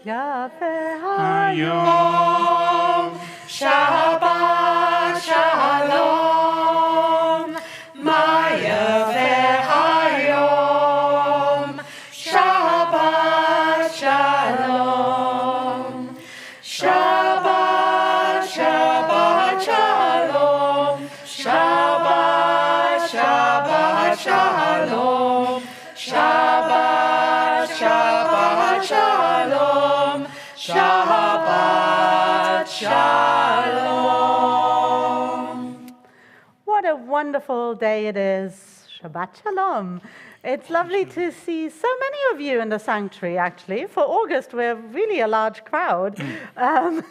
Yafe Hayom, Shabbat Shalom, Yafe Hayom, Shabbat Shalom, Shabbat Shabbat Shalom, Shabbat Shabbat Shalom, Shabbat Shabbat Shalom, Shabbat Shalom. What a wonderful day it is. Shabbat Shalom. It's lovely to see so many of you in the sanctuary, actually. For August, we're really a large crowd. And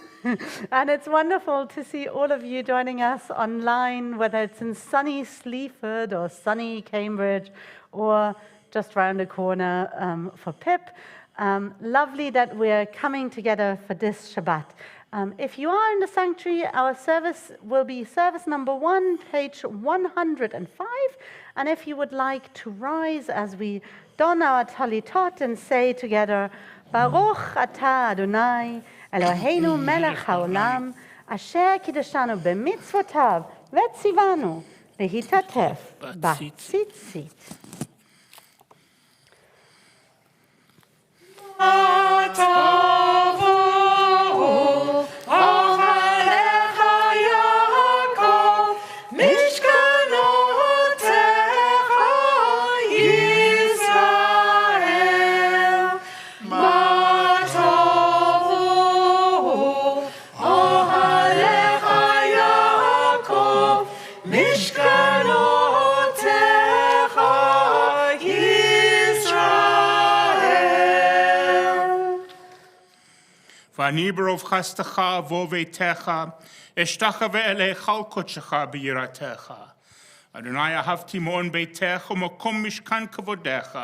it's wonderful to see all of you joining us online, whether it's in sunny Sleaford or sunny Cambridge or just round the corner for Pip. Lovely that we're coming together for this Shabbat. If you are in the sanctuary, our service will be service number 1, page 105. And if you would like to rise as we don our talitot and say together, Baruch atah Adonai, Eloheinu melech haolam, asher kiddushanu b'mitzvotav, vetzivanu, והתעטף בציצית. ואני ברוב חסדך אבוא ביתך, אשתחווה אל היכל קודשך ביראתך. אדוני אהבתי מעון ביתך ומקום משכן כבודך,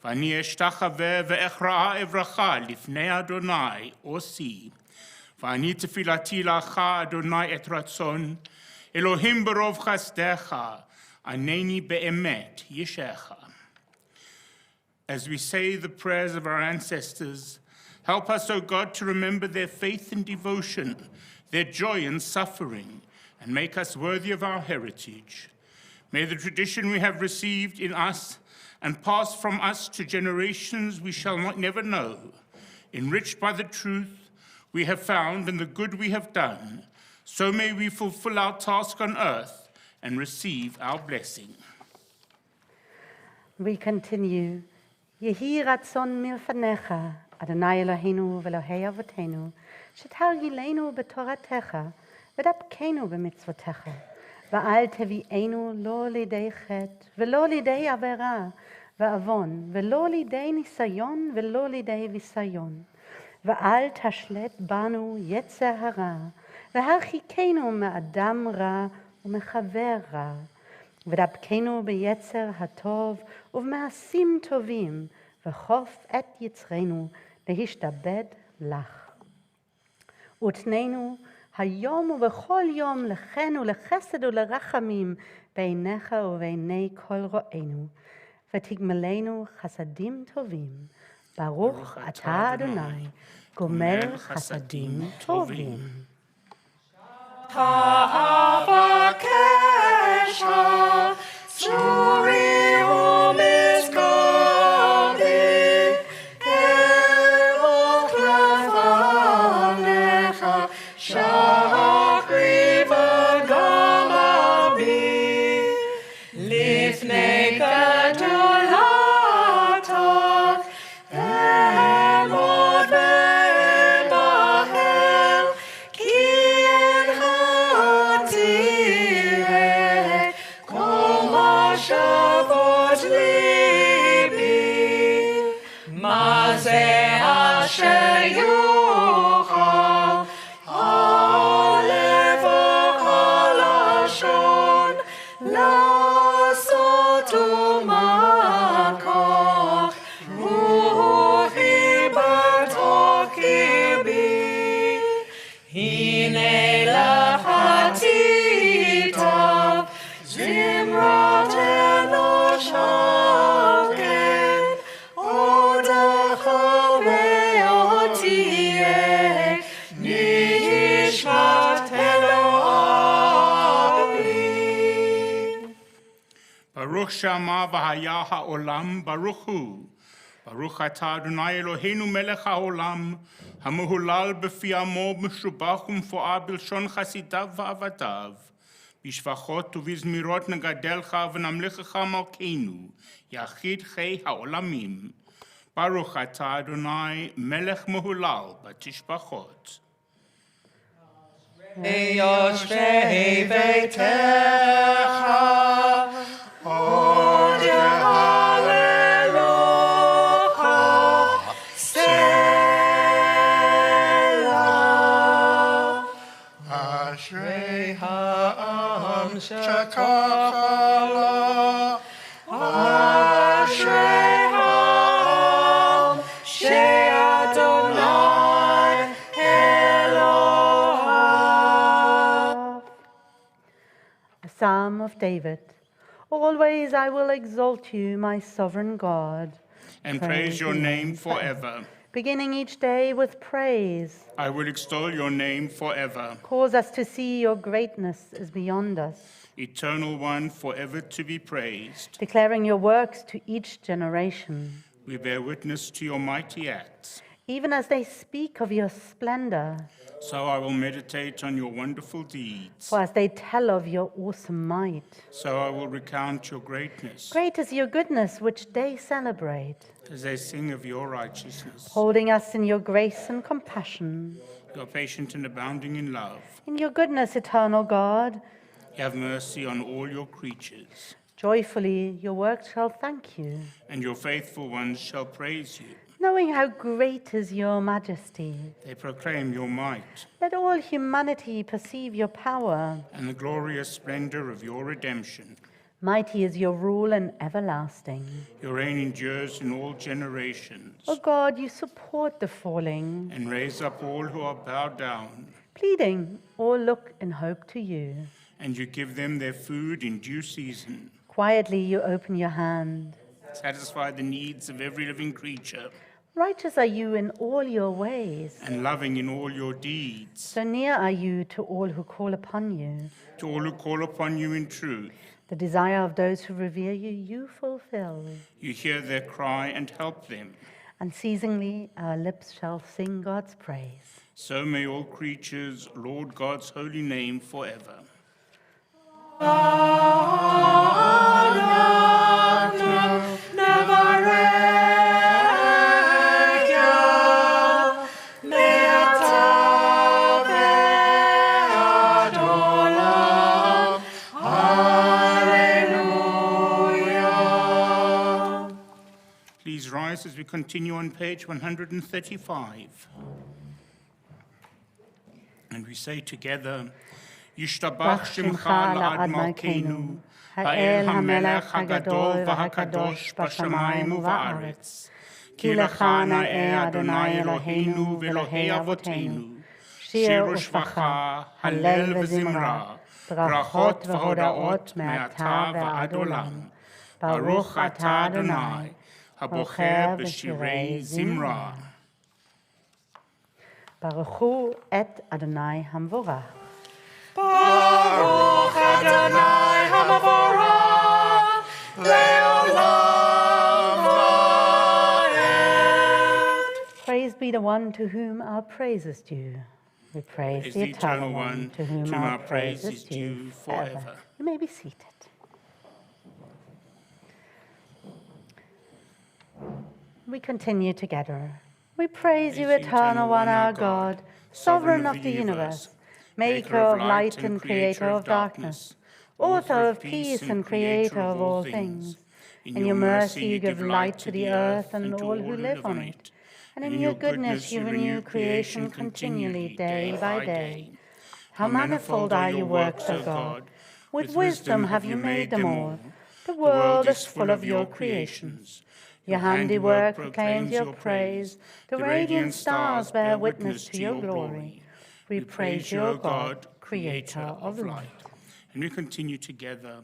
ואני אשתחווה ואכרע אברך לפני אדוני עושי. ואני תפילתי לך, אדוני, את רצון, אלוהים ברוב חסדך, ענני באמת ישעך. As we say the prayers of our ancestors, help us, O God, to remember their faith and devotion, their joy and suffering, and make us worthy of our heritage. May the tradition we have received in us and passed from us to generations we shall never know, enriched by the truth we have found and the good we have done, so may we fulfill our task on earth and receive our blessing. We continue. Yehi ratzon milfanecha, Adonai Eloheinu v'Elohei Avotenu, שתרגילנו בתורתך, ודבקנו במצוותך, ואל תביאנו לא לידי חטא, ולא לידי עבירה ועוון, ולא לידי ניסיון, ולא לידי ויסיון. ואל תשלט בנו יצר הרע, והרחיקנו מאדם רע ומחבר רע, ודבקנו ביצר הטוב ובמעשים טובים, וחוף את יצרנו להשתבד לך. ותננו היום ובכל יום לכן ולחסד ולרחמים בעיניך ובעיני כל רואינו, ותגמלנו חסדים טובים. ברוך אתה אדוני, גומל חסדים טובים. האבקש צורי ומשגבי, אלוך לפניך, שחרי וגם אבי, לפני גדולתך, אעמוד ואבהל, כי אינך תראה כל מחשבות ליבי. מה זה אשר יוכל הלב והלשון לעשות ומה כוח רוחי בתוך קרבי. הנה לך תיטב זמרת אנוש הגן, עודך מאוד תהיה נשמת אלוהים. ברוך שמה והיה העולם, ברוך הוא. ברוך אתה אדוני אלוהינו מלך העולם, המהולל בפי עמו, משובח ומפואר בלשון חסידיו ועבדיו. בשבחות ובזמירות נגדלך ונמליכך מלכנו, יחיד חי העולמים. ברוך אתה אדוני מלך מהולל בתשבחות. יושבי ביתך, עוד יהללוך, סלה. אשרי העם שככה לה, אשרי העם שאדוני אלוהיו. A Psalm of David. Always I will exalt you, my sovereign God, And praise your name forever. beginning each day with praise. I will extol your name forever, Cause us to see your greatness is beyond us, eternal one, forever to be praised. declaring your works to each generation. We bear witness to your mighty acts. Even as they speak of your splendor, So I will meditate on your wonderful deeds. for as they tell of your awesome might. So I will recount your greatness Great is your goodness, which they celebrate, as they sing of your righteousness. holding us in your grace and compassion. You are patient and abounding in love. In your goodness, eternal God, You have mercy on all your creatures, joyfully your works shall thank you, and your faithful ones shall praise you. knowing how great is your majesty. They proclaim your might Let all humanity perceive your power. and the glorious splendor of your redemption. Mighty is your rule and everlasting. Your reign endures in all generations, O God, you support the falling. and raise up all who are bowed down, Pleading, all look in hope to you. and you give them their food in due season. Quietly you open your hand. Satisfy the needs of every living creature, Righteous are you in all your ways. and loving in all your deeds. So near are you to all who call upon you. To all who call upon you in truth, The desire of those who revere you, you fulfill. you hear their cry and help them. Unceasingly our lips shall sing God's praise. So may all creatures laud God's holy name forever. Please rise as we continue on page 135. And we say together, Yishtabach Shimcha La'ad Malkeinu, Ha'el HaMelech HaGadol VaHaKadosh B'Shamayim u'Ba'aretz. Ki lecha na'eh Adonai Eloheinu v'Elohei Avoteinu, Shir u'Shvacha, Hallel v'Zimra, Brachot v'Hodaot me'ata v'ad olam. Baruch atah Adonai, Habocher b'Shirei Zimra. Baruchu et Adonai Hamvorach. Baruch Adonai HaMavorach Le'olam Va'ed. Praise be the one to whom our praise is due. We praise Praise the eternal one to whom our praise is due forever. You may be seated. We continue together. We praise you, eternal one, our God, sovereign of the universe, maker of light and creator of darkness, author of peace and creator of all things. In your mercy you give light to the earth and all who live on it, and in your goodness you renew creation continually, day by day. How manifold are your works, O God! With wisdom have you made them all. The world is full of your creations. Your handiwork proclaims your praise. The radiant stars bear witness to your glory. We praise you, O God, creator of light. And we continue together.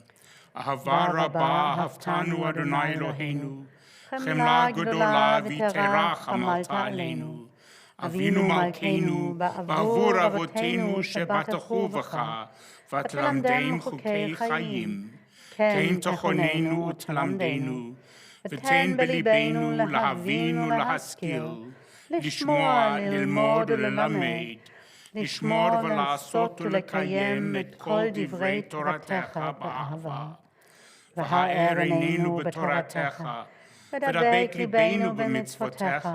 Ahava rabbah haftanu Adonai Eloheinu, chemla gedola v'terach amalta aleinu. Avinu malkeinu, ba'avur avotenu shebatachu v'cha, v'tlamdem chukei chayim. Ken tochonenu u'tlamdenu, v'ten belibeinu lahavin u'lahaskil, לשמוע, ללמוד וללמד, לשמור ולעשות ולקיים את כל דברי תורתך באהבה. והאר עינינו בתורתך, ודבק ליבנו במצוותיך,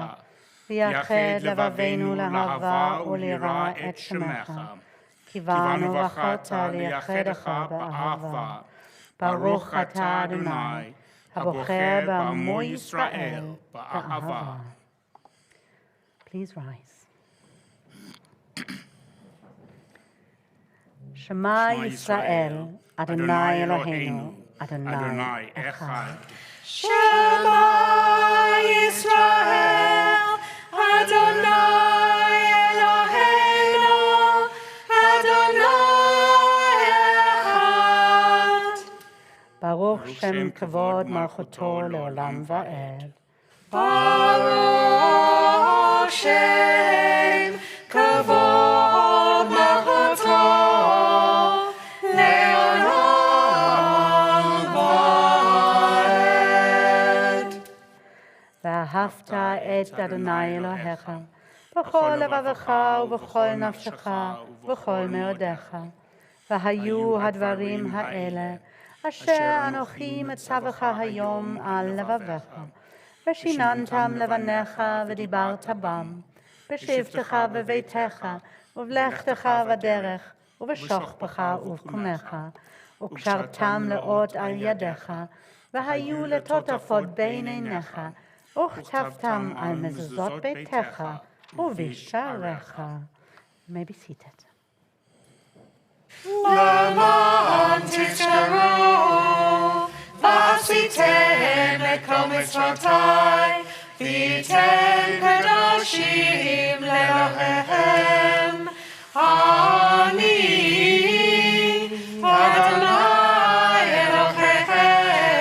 ויחד לבבינו לאהבה וליראה את שמך. קיוונו בחרת ליחדך באהבה. ברוך אתה אדוני, הבוחר בעמו ישראל באהבה. Please rise. Shema Yisrael, Adonai Eloheinu, Adonai Echad. Shema Yisrael, Adonai Eloheinu, Adonai Echad. Baruch Shem Kavod Malchuto Leolam Va'ed. Baruch Hashem, kavod malchuto, le'olam va'ed. ואהבת את אדוני אלוהיך בכל לבבך ובכל נפשך ובכל מאודיך. והיו הדברים האלה אשר אנוכי מצווך היום על לבביך, ושיננתם לבניך ודיברת בם, בשבתך בביתך ובלכתך בדרך ובשוכבך ובקומך, וקשרתם לאות על ידיך, והיו לטוטפות בין עיניך, וכתבתם על מזוזות ביתך ובשעריך. You may be seated. למען תזכרו, ועשיתם את כל מצוותיי, והייתם קדושים לאלוהיהם. אני, אדוני אלוהיכם,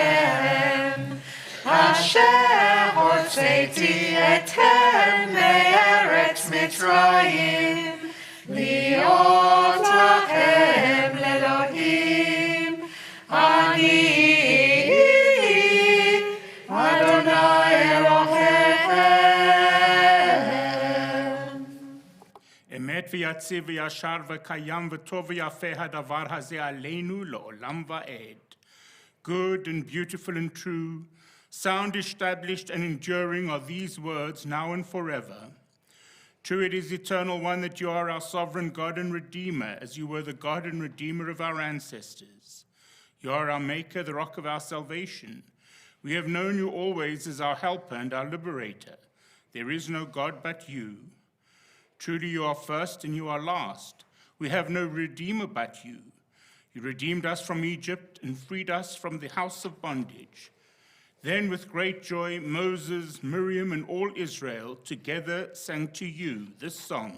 אשר הוצאתי אתכם מארץ מצרים, להיות לכם לאלוהים. אני, אדוני אלוהיכם. אמת ויציב וישר וקיים וטוב ויפה הדבר הזה עלינו לעולם ועד. Good and beautiful and true, sound, established and enduring are these words now and forever. True it is, Eternal One, that you are our sovereign God and Redeemer, as you were the God and Redeemer of our ancestors. You are our Maker, the rock of our salvation. We have known you always as our helper and our liberator. There is no God but you. Truly you are first and you are last. We have no Redeemer but you. You redeemed us from Egypt and freed us from the house of bondage. Then with great joy, Moses, Miriam, and all Israel together sang to you this song.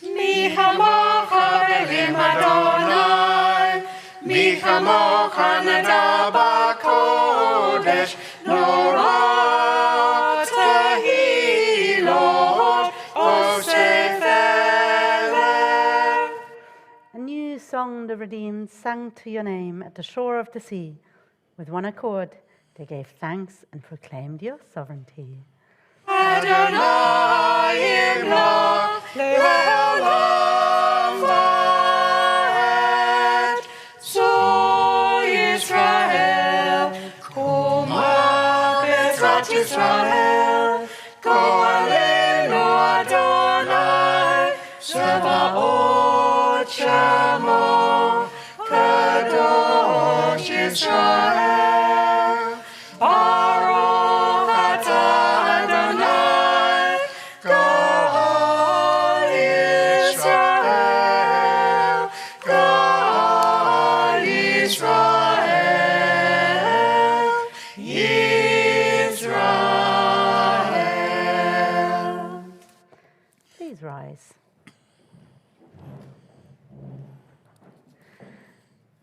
מי כמוך בלים אדוני, מי כמוך נדע בקודש, נורא תהילות אוסף אלף. A new song the redeemed sang to your name at the shore of the sea. With one accord, they gave thanks and proclaimed your sovereignty. Adonai imlach le'olam va'ed. So Yisrael, Kuma Bezrat Yisrael, Go'alenu Adonai, Sevaot Shemo, Kadosh Yisrael. Baruch atah Adonai, God Yisrael, God Yisrael, Yisrael. Please rise.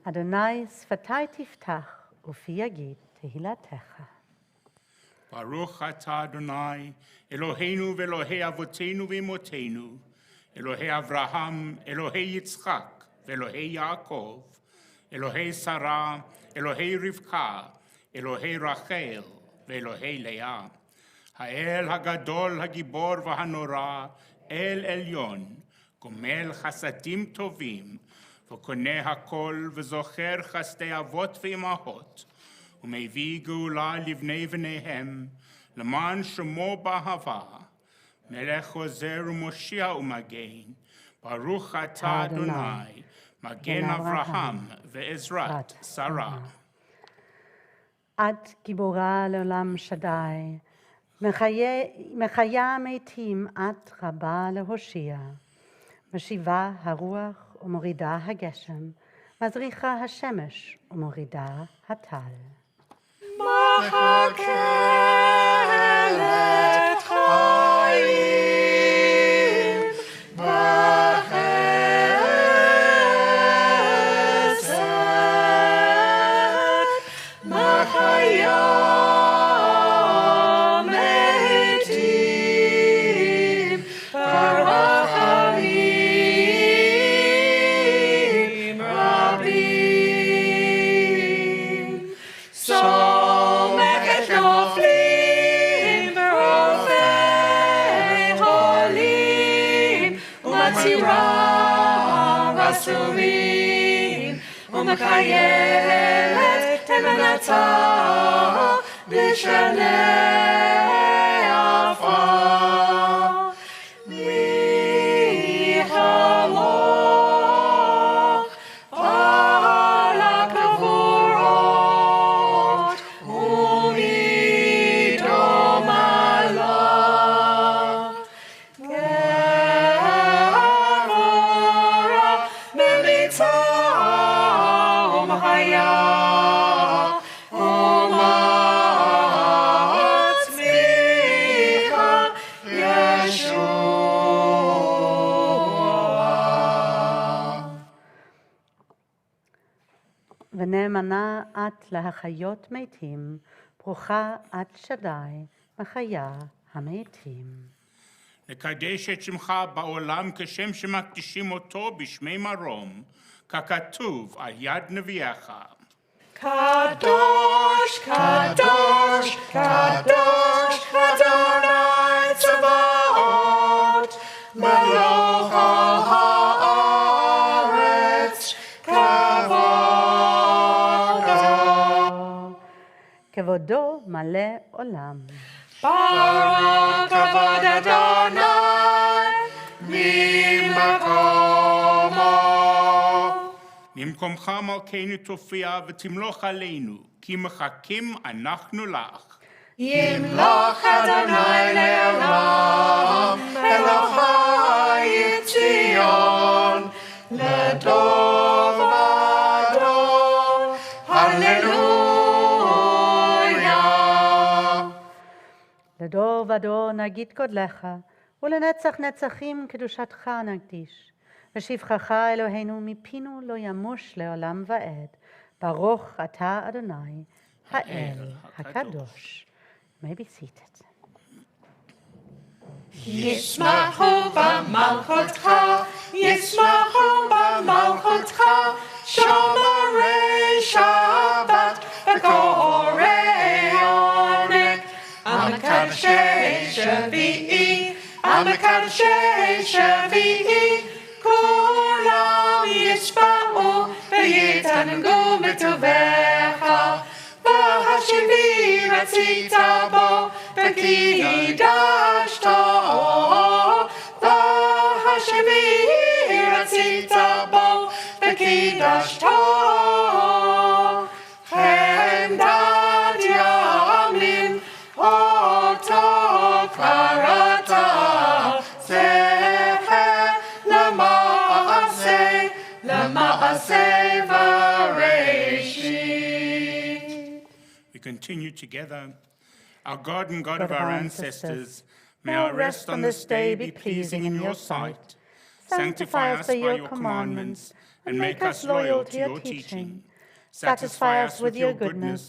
Adonai sfatai tiftach ufi yagid tehillatech. Baruch atah Adonai, Eloheinu ve'Elohei avotenu ve'imotenu, Elohei Avraham, Elohei Yitzchak, ve'Elohei Yaakov, Elohei Sarah, Elohei Rivka, Elohei Rachel, ve'Elohei Leah. Ha'el hagadol hagibor v'hanora, El Elyon, gomel chasadim tovim, v'koneh hakol v'zocher chasdei avot ve'imahot, ומביא גאולה לבני בניהם, למען שמו באהבה, מלך עוזר ומושיע ומגן, ברוך אתה אדוני, מגן אברהם ועזרת שרה. את גיבורה לעולם שדי, מחיה מתים את רבה להושיע, משיבה הרוח ומורידה הגשם, מזריחה השמש ומורידה הטל. מחכלת חיים בחסד, מחיה מתים asurin ומקיימת אמונתה לשני עפר מהלוך על הקבורות ומדום עליו גבורה מליצה ומחיה ומצמיחה ישועה. ונאמנה את להחיות מתים, ברוכה את שדי, מחיה המתים. לקדש את שמך בעולם כשם שמקדישים אותו בשמי מרום, ככתוב על יד נביאך. קדוש, קדוש, קדוש, אדוני צבאות, מלוך הארץ, כבודו מלא עולם. ברוך כבוד אדוני ממקומו. ממקומך מלכנו תופיע ותמלוך עלינו, כי מחכים אנחנו לך. ימלוך אדוני לעולם, אלוהי ציון, לדור ודור, הללויה. לדור ודור נגיד גודלך, ולנצח נצחים קדושתך נקדיש. ושבחך אלוהינו מפינו לא ימוש לעולם ועד. ברוך אתה אדוני, האל הקדוש. You may be seated. ישמחו במלכותך, ישמחו במלכותך, שומרי שבת וקוראי עונג. המקדשי שביעי, המקדשי שביעי, כולם ישמעו ויתענגו בטובך. והשבי רצית בו וקידשתו, והשבי רצית בו וקידשתו. חמדת ימים אותו קראת, זכר למעשה בראשית. We continue together. Our God and God of our ancestors, may our rest on this day be pleasing in your sight. Sanctify us by your commandments and make us loyal to your teaching. Satisfy us with your goodness,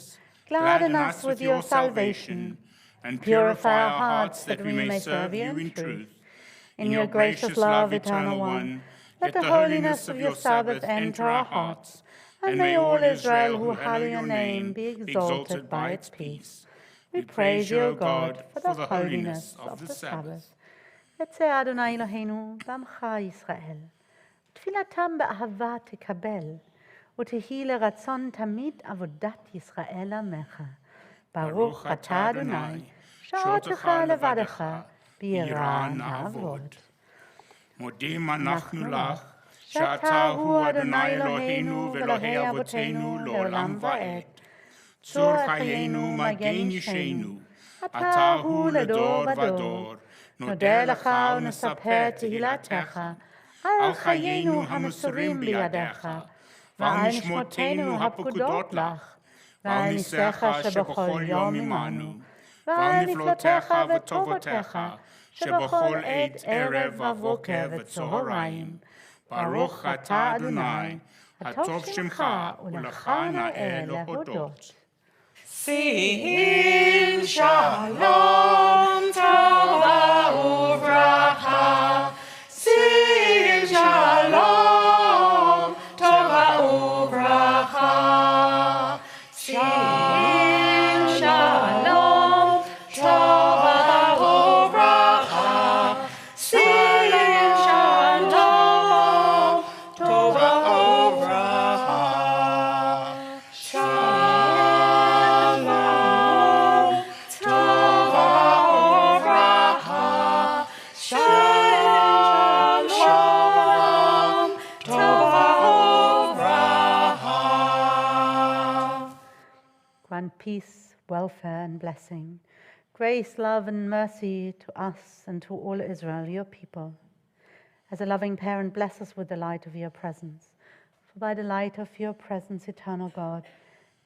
gladden us with your salvation, and purify our hearts that we may serve you in truth. In your gracious love, eternal one, let the holiness of your Sabbath enter our hearts, and may all Israel who hallow your name be exalted by its peace. We praise you, O God, for the holiness of the Sabbath. יצא אדוני אלוהינו בעמך ישראל, תפילתם באהבה תקבל, ותהי לרצון תמיד עבודת ישראל עמך. ברוך אתה אדוני, שעותך לבדך, ביראה נעבוד. מודים אנחנו לך, שאתה הוא אדוני אלוהינו ואלוהי אבותינו לעולם ועד. צור חיינו מגן ישנו, אתה הוא לדור ודור. נודה לך ונספר תהילתך, על חיינו המסורים בידיך, ועל נשמותינו הפקודות לך, ועל ניסיך שבכל יום עמנו, ועל נפלותיך וטובותיך, שבכל עת ערב ובוקר וצהריים. ברוך אתה אדוני, הטוב שמך ולך נאה להודות. Sing shalom, tova uvracha. Sing shalom, tova uvracha. Sing shalom, tova uvracha. Sing shalom, tova peace, welfare, and blessing. Grace, love, and mercy to us and to all Israel, your people. As a loving parent, bless us with the light of your presence. For by the light of your presence, eternal God,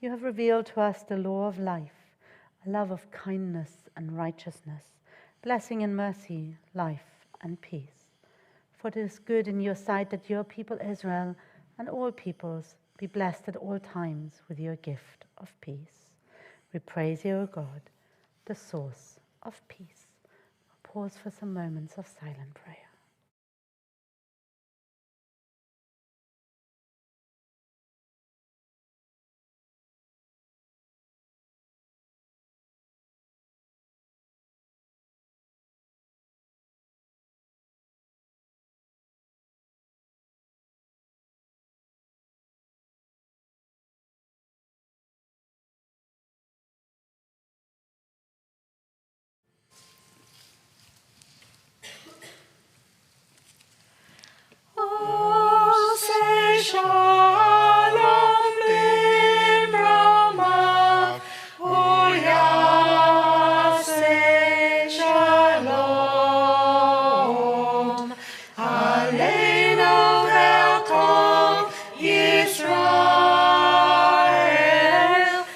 you have revealed to us the law of life, a love of kindness and righteousness, blessing and mercy, life and peace. For it is good in your sight that your people Israel and all peoples be blessed at all times with your gift of peace. We praise you, O God, the source of peace. We'll pause for some moments of silent prayer. Shalom Limrama, Uyase Shalom, Aleinu ve'al Yisrael,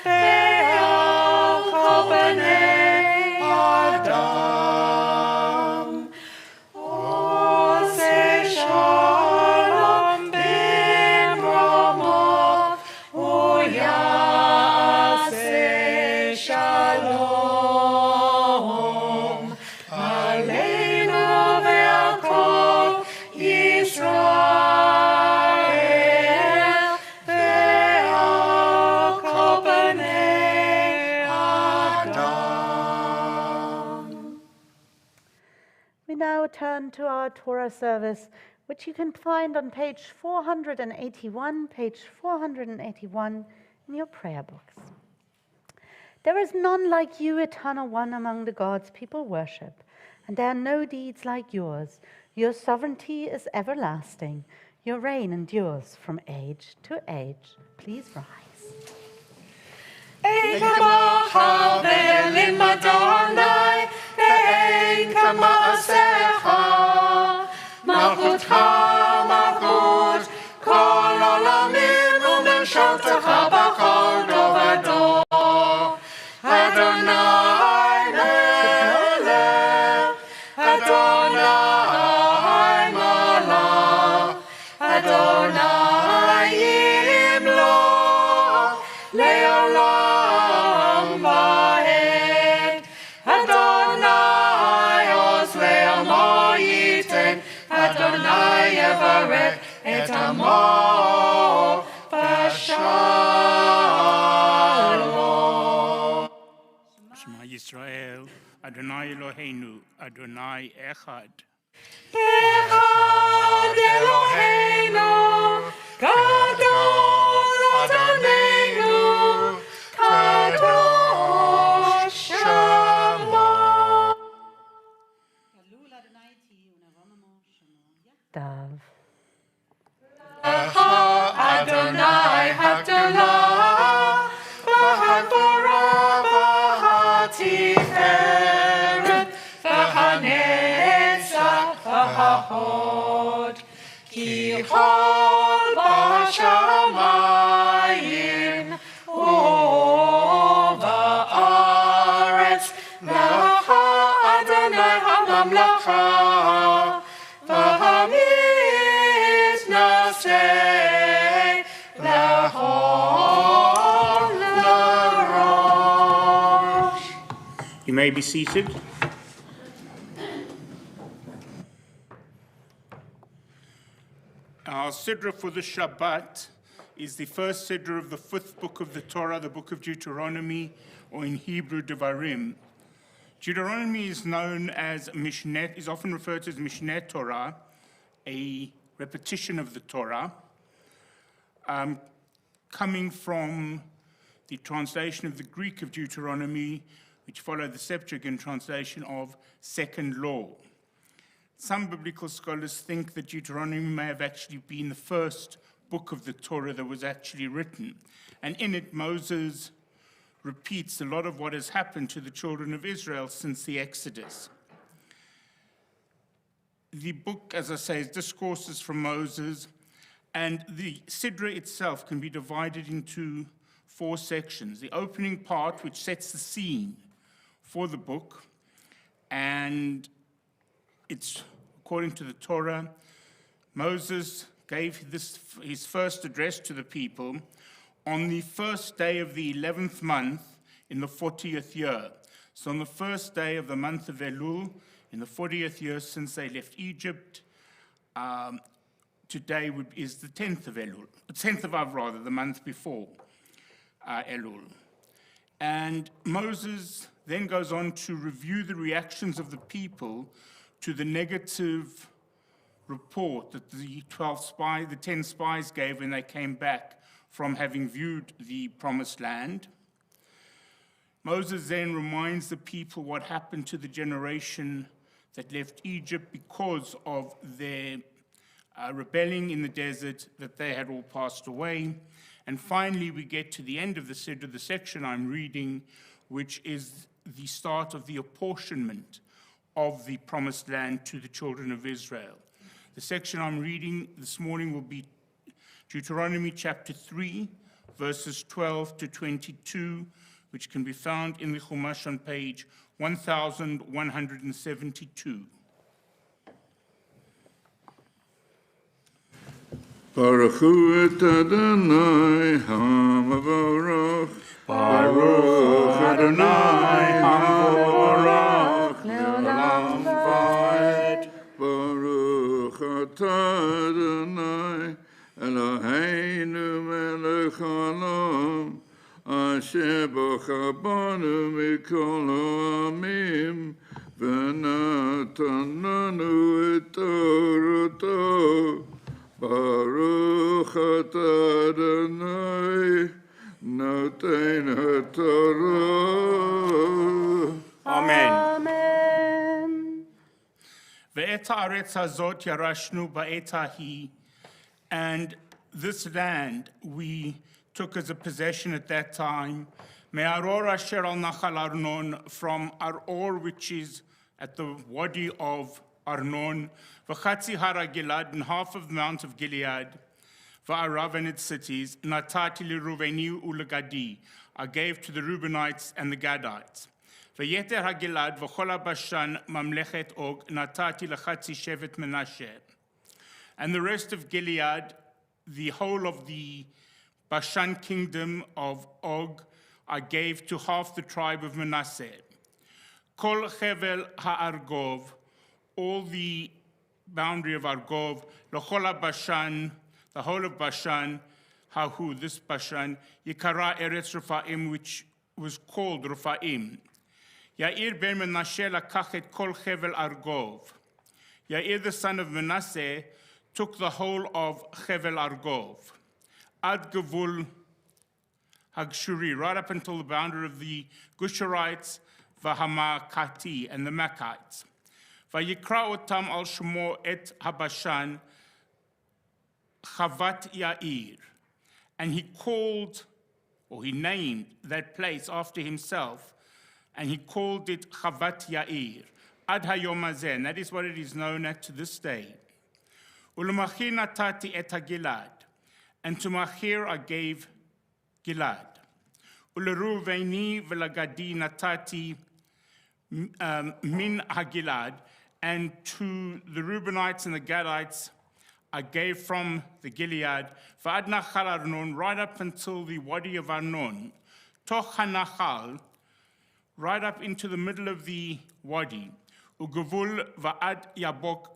ve'al kol bnei Adam. Ose Shalom b'Ramot, Uyase Shalom, Aleinu ve'al kol Yisrael, ve'al kol bnei Adam. We now turn to our Torah service, which you can find on page 481 in your prayer books. There is none like you, eternal one, among the gods people worship, and there are no deeds like yours. Your sovereignty is everlasting. Your reign endures from age to age. Please rise. Ein kamacha ve'elim Adonai, ve'ein kama'asecha. Malchutcha malchut kol olamim, u'memshaltecha b'chol dor v'dor. Adonai melech, Adonai malach, Adonai yimloch, le'olam va'ed. Adonai oz le'amo yiten, Adonai yevarech et amo b'shalom. Shema Yisrael, Adonai Eloheinu, Adonai Echad. Echad Eloheinu, Gadol Adonenu, Kadosh Shemo. Dav. Adonai Havdalah, v'haTorah, v'haTiferet, v'hanetzach, v'hahod. Ki chol b'shamayim u'ba'aretz, lecha Adonai ha'mamlacha, v'hamitnaseh lehol l'rosh. You may be seated. Our Sidra for the Shabbat is the first Sidra of the fifth book of the Torah, the book of Deuteronomy, or in Hebrew, Devarim. Deuteronomy is known as Mishneh, is often referred to as Mishneh Torah, a repetition of the Torah, coming from the translation of the Greek of Deuteronomy, which followed the Septuagint translation of Second Law. Some biblical scholars think that Deuteronomy may have actually been the first book of the Torah that was actually written. And in it, Moses repeats a lot of what has happened to the children of Israel since the Exodus. The book, as I say, is discourses from Moses, and the Sidra itself can be divided into 4 sections. The opening part, which sets the scene for the book, and it's according to the Torah. Moses gave his first address to the people on the first day of the 11th month in the 40th year. So on the first day of the month of Elul, in the 40th year since they left Egypt, today is the 10th of Elul, 10th of Av rather, the month before Elul. And Moses then goes on to review the reactions of the people to the negative report that the 10 spies gave when they came back from having viewed the promised land. Moses then reminds the people what happened to the generation that left Egypt because of their rebelling in the desert, that they had all passed away. And finally, we get to the end of the Sidra, the section I'm reading, which is the start of the apportionment of the promised land to the children of Israel. The section I'm reading this morning will be Deuteronomy chapter 3, verses 12 to 22, which can be found in the Chumash on page 1172. Baruch hu et Adonai ha'mavorach. Baruch Adonai ha'mavorach. Le'olam va'ed. Baruch atah Adonai Eloheinu melech haolam. Asher bocha banu mikol ha'amim. V'natan lanu et Torato. Baruch atah Adonai noten haTorah. Amen. Amen. Ve'et haaretz hazot yarashnu ba'et hahi. And this land we took as a possession at that time, me'aror asher al nachal Arnon, from Aror, which is at the wadi of Arnon, v'chatzi hara Gilad, and half of the Mount of Gilead, v'arav and its cities, natati l'Ruveni u'legadi, I gave to the Reubenites and the Gadites. V'yeter ha'Gilad v'chol Bashan mamlechet Og, natati l'chatzi shevet Menashe. And the rest of Gilead, the whole of the Bashan kingdom of Og, I gave to half the tribe of Manasseh. Kol chevel ha'argov, all the boundary of Argov, l'chol Bashan, the whole of Bashan, hahu, this Bashan, yikara eretz Rephaim, which was called Rephaim. Yair ben Menashe lakach et kol chevel Argov. Yair, the son of Manasseh, took the whole of Chevel Argov, ad Gevul Hagshuri, right up until the boundary of the Gusharites, Vahamakati, and the Makites. Vayikra otam al Shemo et Habashan Chavat Yair. And he called, or he named that place after himself, and he called it Chavat Yair, ad hayom hazeh, and that is what it is known at to this day. Ulemachir natati et Gilad, and to Machir I gave Gilad. Uleruveni velagadi natati min Hagilad, and to the Reubenites and the Gadites I gave from the Gilead, v'ad nachal Arnon, right up until the wadi of Arnon, toch hanachal, right up into the middle of the wadi, ugevul va'ad Yabok,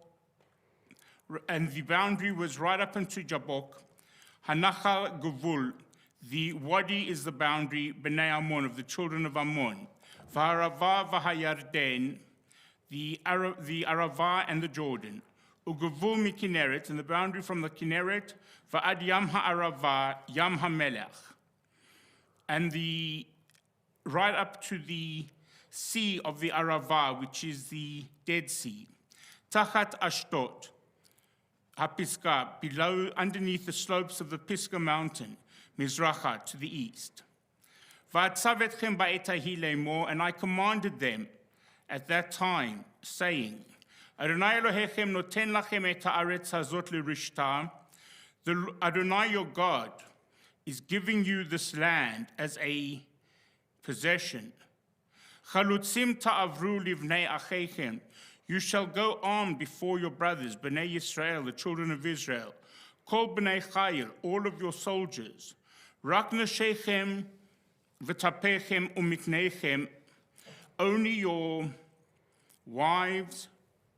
and the boundary was right up into Jabok. Hanachal Gevul, the wadi is the boundary, Bnei Ammon, of the children of Ammon. V'harava v'hayarden, the Arava and the Jordan. Ugevul miKinneret, and the boundary from the Kinneret, v'ad Yam ha'arava, Yam ha'melech. And the right up to the sea of the Arava, which is the Dead Sea. Tachat Ashdod, HaPisgah, below, underneath the slopes of the Pisgah mountain, Mizracha, to the east. V'atzavetchem ba'et hahih lemor, and I commanded them at that time, saying, Adonai Elohechem noten lachem et haaretz hazot lirishta. The Adonai your God is giving you this land as a possession. Chalutzim ta'avru livnei achechem. You shall go armed before your brothers, Bnei Yisrael, the children of Israel. Kol bnei chayil, all of your soldiers. Rak nashechem v'tapechem umiknechem. Only your wives,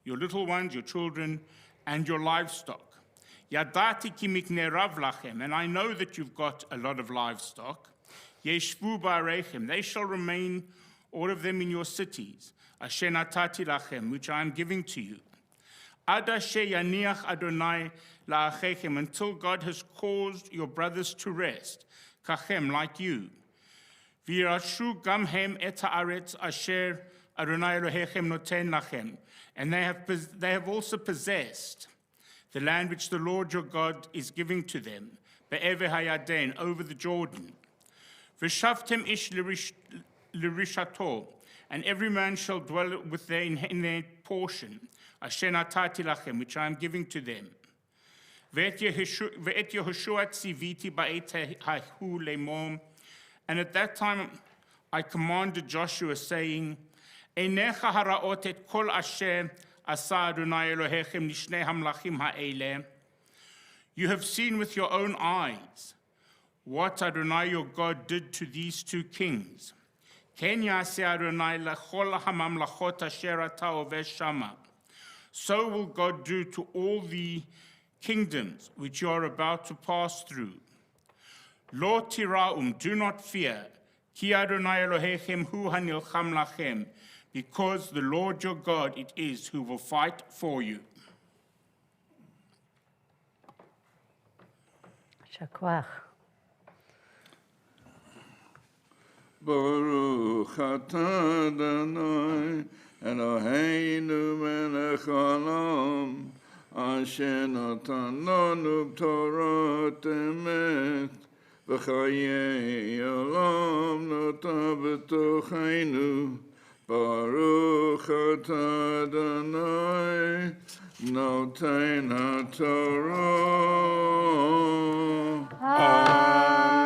your little ones, your children, and your livestock. Yadati ki mikne rav lachem, and I know that you've got a lot of livestock. Yeshvu ba'arechem, they shall remain, all of them in your cities. Asher natati lachem, which I am giving to you. Ad asher yaniach Adonai la'achechem, until God has caused your brothers to rest, kachem, like you. V'yirashu gam hem et haaretz asher Adonai Elohechem noten lachem, and they have also possessed the land which the Lord your God is giving to them, be'eve hayaden, over the Jordan. V'shavtem ish lirishato, and every man shall dwell in their portion, asher natati lachem, which I am giving to them. Ve'et Yehoshua tziviti ba'et hahu lemor, and at that time I commanded Joshua, saying, Einecha haraot et kol asher asa Adonai Elohechem nishnei hamlachim ha'eleh. You have seen with your own eyes what Adonai your God did to these two kings. Ken yaseh Adonai lechol hamamlachot asher ata oveh shama. So will God do to all the kingdoms which you are about to pass through. Lo tiraum, do not fear. Ki Adonai Elohechem hu hanilcham lachem, because the Lord your God it is who will fight for you. Shakwach. Baruch atah Adonai Eloheinu melech haolam, asher natan lanu Torah emet, v'chayei olam natan b'tocheinu. Baruch atah Adonai noten haTorah.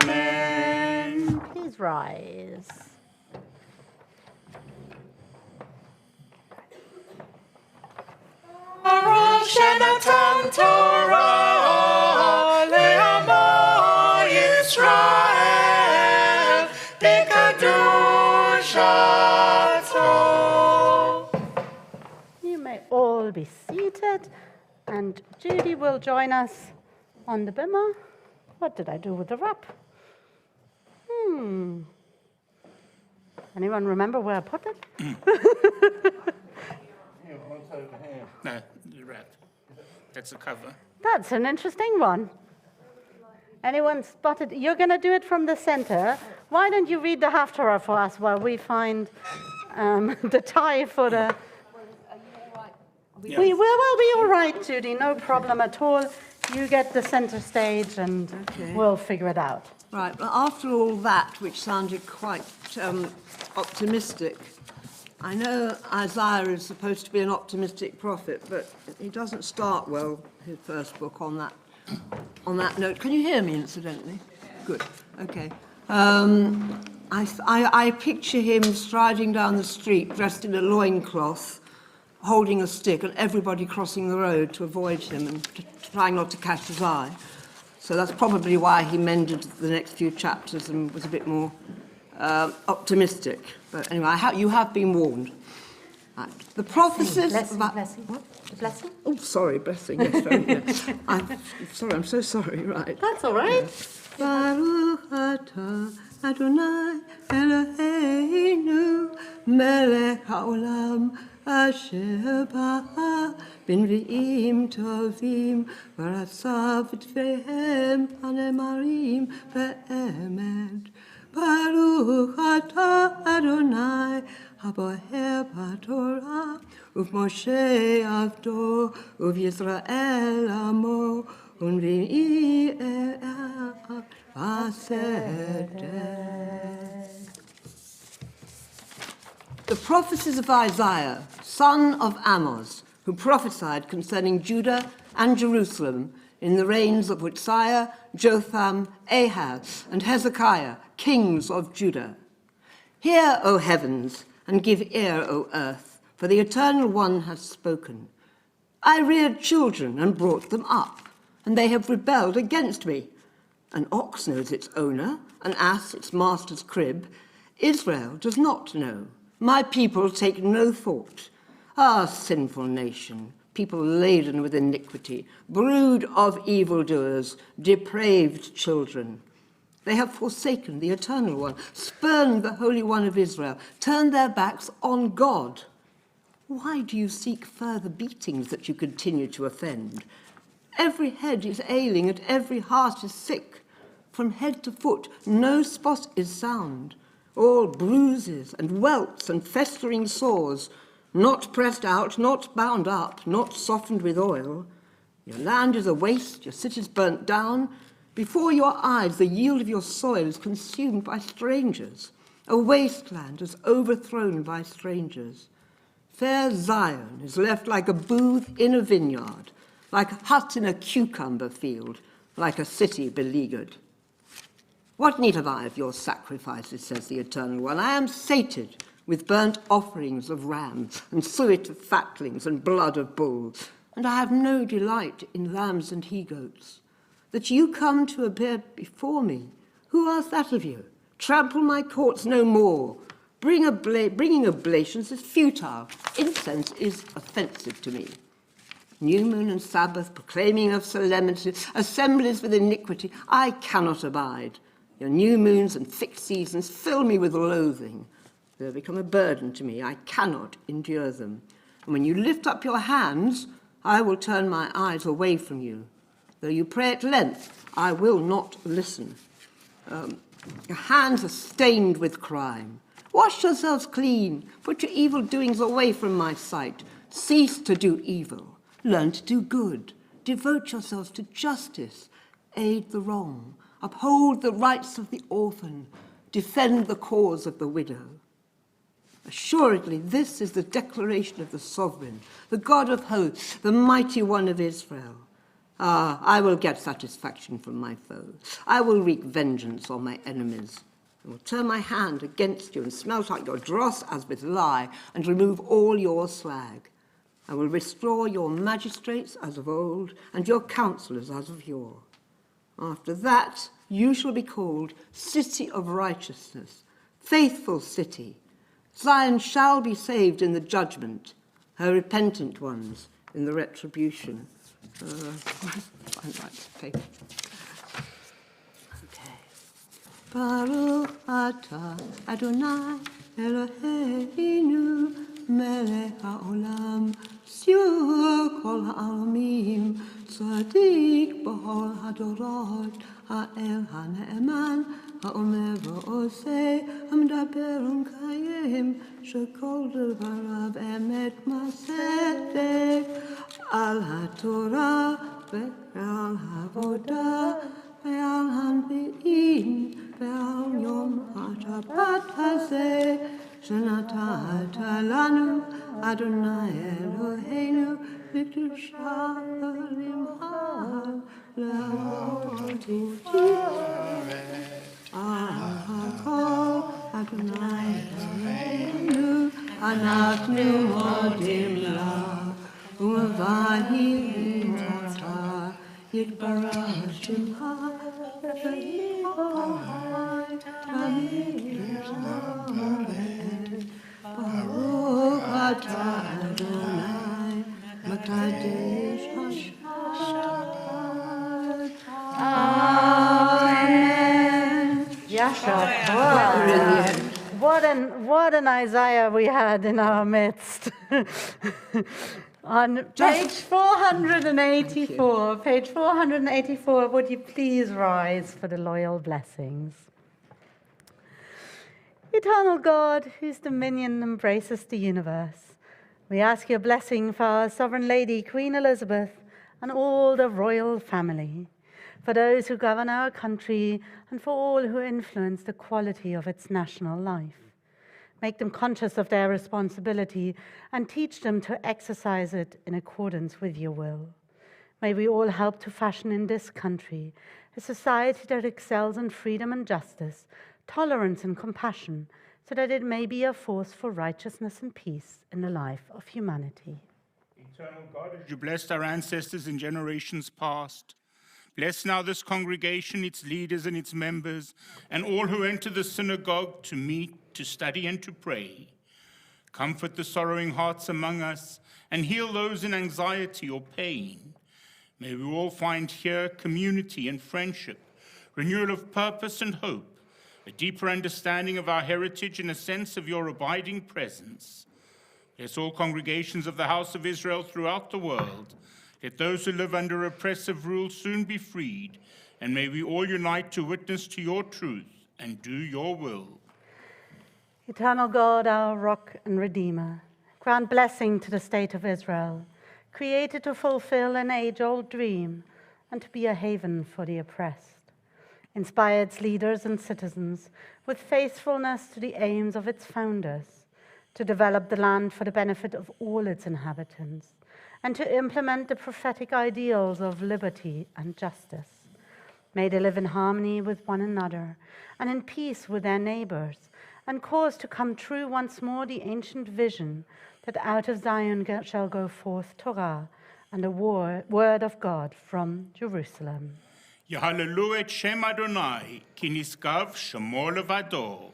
Amen. Please rise. Baruch shenatan Torah le'amo Yisrael b'kedushato. You may all be seated, and Judy will join us on the bimah. What did I do with the wrap? Anyone remember where I put it? No, the wrap. That's the cover. That's an interesting one. Anyone spotted? You're going to do it from the center. Why don't you read the Haftarah for us while we find the tie for the... Yeah. We will be all right, Judy, no problem at all. You get the center stage and we'll figure it out. Right, well, after all that, which sounded quite optimistic, I know Isaiah is supposed to be an optimistic prophet, but he doesn't start well, his first book, on that note. Can you hear me, incidentally? Good, okay. I picture him striding down the street, dressed in a loincloth, holding a stick, and everybody crossing the road to avoid him and trying not to catch his eye. So that's probably why he mended the next few chapters and was a bit more optimistic. But anyway, you have been warned. Right. The prophecies about... Blessing. What? Blessing? Oh, sorry, blessing. Yes, very good. I'm so sorry, right. That's all right. Baruch atah Adonai Eloheinu melech haolam asher ba'a b'nvi'im tovim v'ratzav v'tvehem hanemarim ve'emet. Baruch atah Adonai haboher b'Torah uv'Moshe avdo uv'Yisrael amo und wie The prophecies of Isaiah, son of Amos, who prophesied concerning Judah and Jerusalem in the reigns of Uzziah, Jotham, Ahaz, and Hezekiah, kings of Judah. Hear, O heavens, and give ear, O earth, for the Eternal One has spoken. I reared children and brought them up, and they have rebelled against me. An ox knows its owner, an ass its master's crib. Israel does not know. My people take no thought. Ah, sinful nation, people laden with iniquity, brood of evildoers, depraved children. They have forsaken the Eternal One, spurned the Holy One of Israel, turned their backs on God. Why do you seek further beatings that you continue to offend? Every head is ailing and every heart is sick. From head to foot, no spot is sound. All bruises and welts and festering sores, not pressed out, not bound up, not softened with oil. Your land is a waste, your cities burnt down. Before your eyes, the yield of your soil is consumed by strangers. A wasteland is overthrown by strangers. Fair Zion is left like a booth in a vineyard, like a hut in a cucumber field, like a city beleaguered. What need have I of your sacrifices, says the Eternal One? I am sated with burnt offerings of rams and suet of fatlings and blood of bulls, and I have no delight in lambs and he-goats. That you come to appear before me, who asks that of you? Trample my courts no more. Bringing oblations is futile. Incense is offensive to me. New moon and Sabbath, proclaiming of solemnity, assemblies with iniquity, I cannot abide. Your new moons and fixed seasons fill me with loathing. They have become a burden to me. I cannot endure them. And when you lift up your hands, I will turn my eyes away from you. Though you pray at length, I will not listen. Your hands are stained with crime. Wash yourselves clean. Put your evil doings away from my sight. Cease to do evil. Learn to do good. Devote yourselves to justice. Aid the wrong. Uphold the rights of the orphan. Defend the cause of the widow. Assuredly, this is the declaration of the Sovereign, the God of hosts, the Mighty One of Israel. Ah, I will get satisfaction from my foes. I will wreak vengeance on my enemies. I will turn my hand against you and smelt out your dross as with lye and remove all your slag. I will restore your magistrates as of old and your counselors as of yore. After that, you shall be called City of Righteousness, Faithful City. Zion shall be saved in the judgment, her repentant ones in the retribution. Find the right page. Okay. Baruch atah Adonai Eloheinu melech haolam siur kol ha'alamim tzaddik b'chol hadorot ha'el ha'ne'eman ha'omer v'oseh ha'medaber u'mkayim shekol devarav emet masedek al ha'torah ve'al ha'avodah ve'al hanvi'im ve'al yom ha'shabbat hazeh שנתת לנו, אדוני אלוהינו, בקדושה ולמען להודות על הכל, אדוני אלוהינו, אנחנו מודים לה, ומבהירים אותה, יתברך שמך, ויבואי תמיד Baruch atah Adonai, Makadesh HaShabbat. Amen. Yasha. What an Isaiah we had in our midst. On page 484, would you please rise for the loyal blessings? Eternal God, whose dominion embraces the universe, we ask your blessing for our Sovereign Lady, Queen Elizabeth, and all the royal family, for those who govern our country, and for all who influence the quality of its national life. Make them conscious of their responsibility and teach them to exercise it in accordance with your will. May we all help to fashion in this country a society that excels in freedom and justice, tolerance and compassion, so that it may be a force for righteousness and peace in the life of humanity. Eternal God, as you blessed our ancestors in generations past, bless now this congregation, its leaders and its members, and all who enter the synagogue to meet, to study, and to pray. Comfort the sorrowing hearts among us, and heal those in anxiety or pain. May we all find here community and friendship, renewal of purpose and hope, a deeper understanding of our heritage and a sense of your abiding presence. Bless all congregations of the house of Israel throughout the world. Let those who live under oppressive rule soon be freed, and may we all unite to witness to your truth and do your will. Eternal God, our rock and redeemer, grant blessing to the state of Israel, created to fulfill an age-old dream and to be a haven for the oppressed. Inspire its leaders and citizens with faithfulness to the aims of its founders, to develop the land for the benefit of all its inhabitants, and to implement the prophetic ideals of liberty and justice. May they live in harmony with one another and in peace with their neighbors, and cause to come true once more the ancient vision that out of Zion shall go forth Torah and the word of God from Jerusalem. Yahallelu et Shem Adonai, ki niskav shemo levado.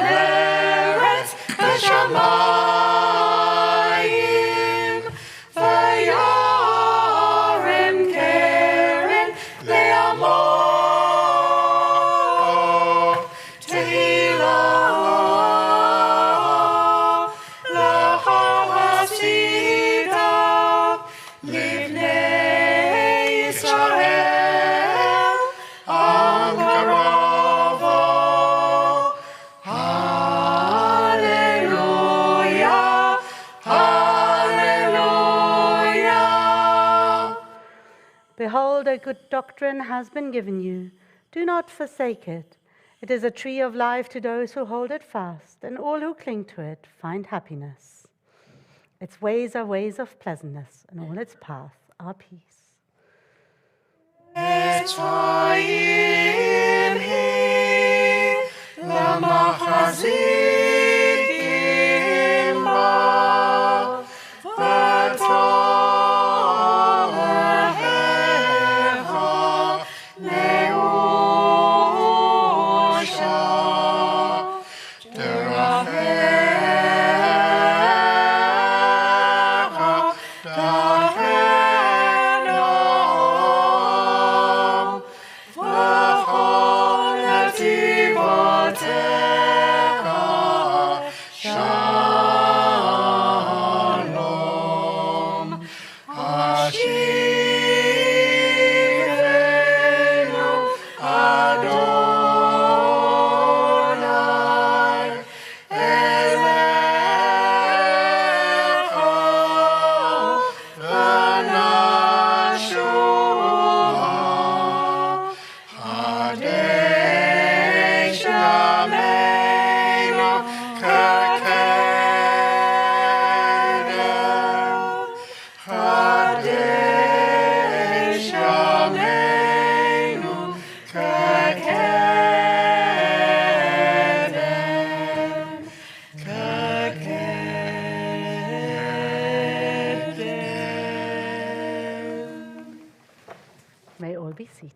Eretz v'shamayim v'yarim keren le'amo tehillah l'chol Sidra livnei Yisrael al karavo. Hallelujah, hallelujah. Behold, a good doctrine has been given you. Do not forsake it. It is a tree of life to those who hold it fast, and all who cling to it find happiness. Its ways are ways of pleasantness, and all its paths are peace. Etzrayim hi lamachazikim ba v'torehecha leusha derachecha dachenom v'chol netivotecha shalom. Hashivenu Adonai elecha v'nashuva hadei shameinu k'kedem hadei shameinu k'kedem k'kedem. May all be seated.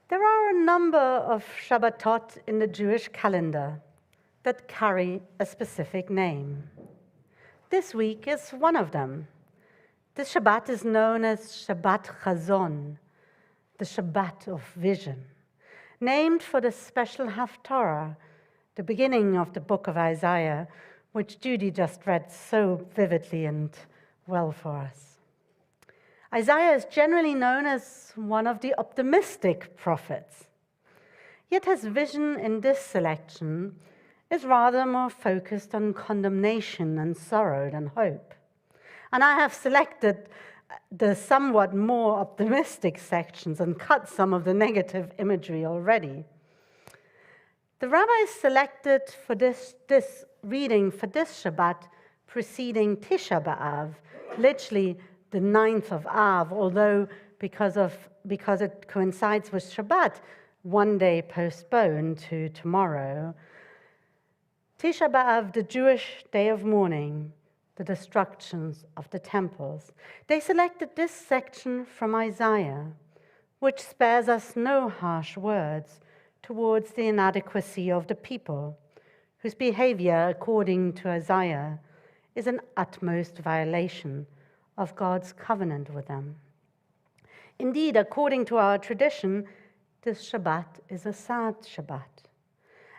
There are a number of Shabbatot in the Jewish calendar that carry a specific name. This week is one of them. This Shabbat is known as Shabbat Chazon, the Shabbat of Vision, named for the special Haftarah, the beginning of the book of Isaiah, which Judy just read so vividly and well for us. Isaiah is generally known as one of the optimistic prophets. Yet his vision in this selection is rather more focused on condemnation and sorrow than hope. And I have selected the somewhat more optimistic sections and cut some of the negative imagery already. The rabbis selected for this reading for this Shabbat preceding Tisha B'Av, literally the 9th of Av, although because it coincides with Shabbat, one day postponed to tomorrow. Tisha B'Av, the Jewish day of mourning, the destructions of the temples. They selected this section from Isaiah, which spares us no harsh words towards the inadequacy of the people, whose behavior, according to Isaiah, is an utmost violation of God's covenant with them. Indeed, according to our tradition, this Shabbat is a sad Shabbat.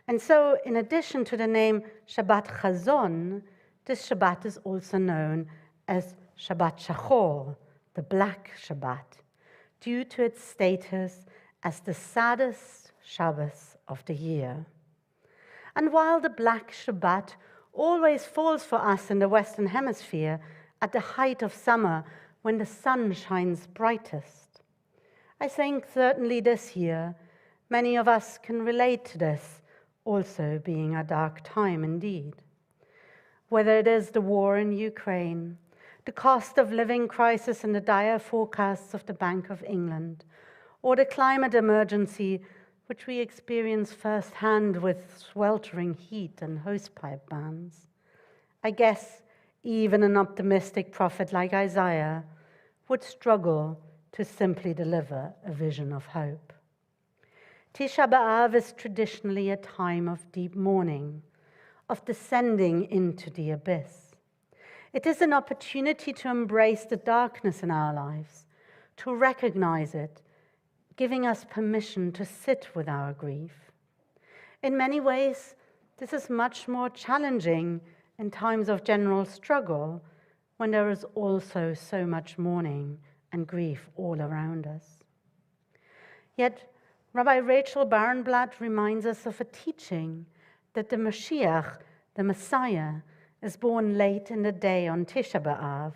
And so, in addition to the name Shabbat Chazon, this Shabbat is also known as Shabbat Shachor, the Black Shabbat, due to its status as the saddest Shabbos of the year. And while the Black Shabbat always falls for us in the Western Hemisphere at the height of summer when the sun shines brightest, I think certainly this year many of us can relate to this also being a dark time indeed. Whether it is the war in Ukraine, the cost of living crisis and the dire forecasts of the Bank of England, or the climate emergency which we experience firsthand with sweltering heat and hosepipe bans, I guess even an optimistic prophet like Isaiah would struggle to simply deliver a vision of hope. Tisha B'Av is traditionally a time of deep mourning, of descending into the abyss. It is an opportunity to embrace the darkness in our lives, to recognize it, giving us permission to sit with our grief. In many ways, this is much more challenging in times of general struggle, when there is also so much mourning and grief all around us. Yet, Rabbi Rachel Barenblatt reminds us of a teaching that the Mashiach, the Messiah, is born late in the day on Tisha B'Av,